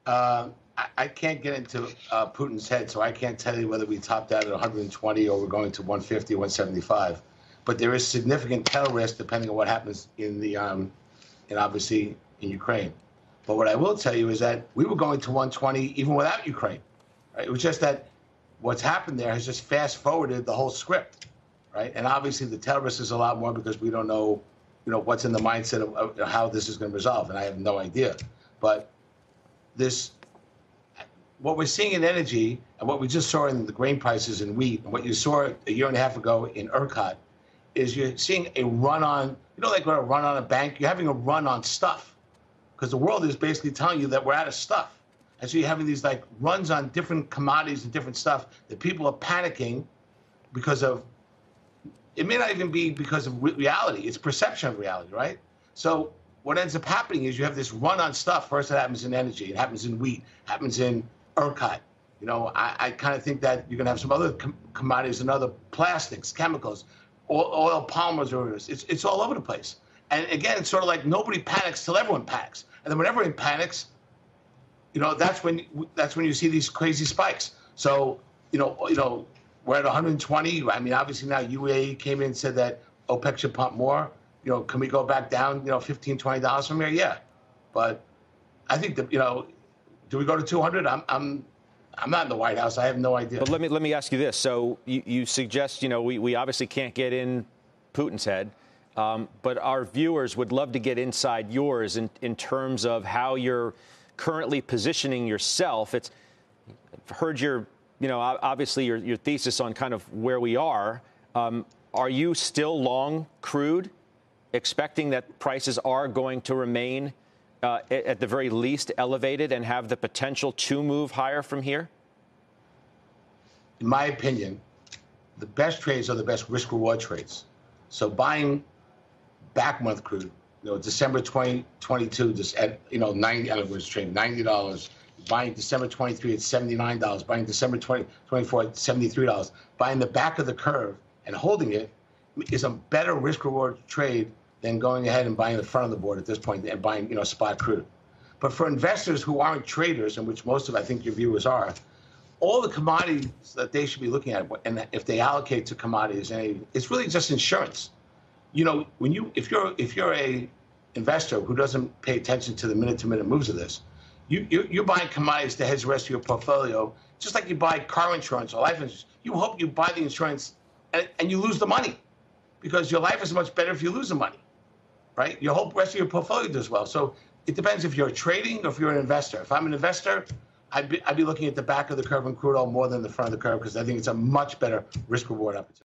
I can't get into Putin's head, so I can't tell you whether we topped out at 120 or we're going to 150 or 175. But there is significant tail risk depending on what happens in the, and obviously in Ukraine. But what I will tell you is that we were going to 120 even without Ukraine. Right? It was just that what's happened there has just fast forwarded the whole script, right? And obviously the tail risk is a lot more because we don't know, what's in the mindset of how this is going to resolve, and I have no idea. But what we're seeing in energy and what we just saw in the grain prices and wheat and what you saw a year and a half ago in ERCOT is you're seeing a run on, like when a run on a bank, you're having a run on stuff because the world is basically telling you that we're out of stuff. And so you're having these like runs on different commodities and different stuff that people are panicking because of. It may not even be because of reality. It's perception of reality, right? So what ends up happening is you have this run on stuff. First, it happens in energy. It happens in wheat. It happens in ERCOT. I kind of think that you're going to have some other commodities and other plastics, chemicals, oil, polymers. It's all over the place. And again, it's sort of like nobody panics till everyone panics. And then when everyone panics, that's when you see these crazy spikes. So, we're at 120. I mean, obviously now UAE came in and said that OPEC should pump more. Can we go back down, $15, $20 from here? Yeah. But I think that, do we go to 200? I'm not in the White House. I have no idea. But let me ask you this. So you suggest, we obviously can't get in Putin's head, but our viewers would love to get inside yours in terms of how you're currently positioning yourself. I've heard your, obviously your thesis on kind of where we are. Are you still long crude, expecting that prices are going to remain at the very least elevated and have the potential to move higher from here? In my opinion, the best trades are the best risk-reward trades. So buying back month crude, December 2022, just at, 90, I don't know, trading $90. Buying December 23 at $79, buying December 2024 at $73, buying the back of the curve and holding it is a better risk-reward trade than going ahead and buying the front of the board at this point and buying, spot crude. But for investors who aren't traders, and which most of, I think, your viewers are, all the commodities that they should be looking at, and if they allocate to commodities, it's really just insurance. If you're a investor who doesn't pay attention to the minute-to-minute moves of this, you're buying commodities to hedge the rest of your portfolio, just like you buy car insurance or life insurance. You hope you buy the insurance and you lose the money because your life is much better if you lose the money, right? Your whole rest of your portfolio does well. So it depends if you're trading or if you're an investor. If I'm an investor, I'd be looking at the back of the curve in crude oil more than the front of the curve because I think it's a much better risk-reward opportunity.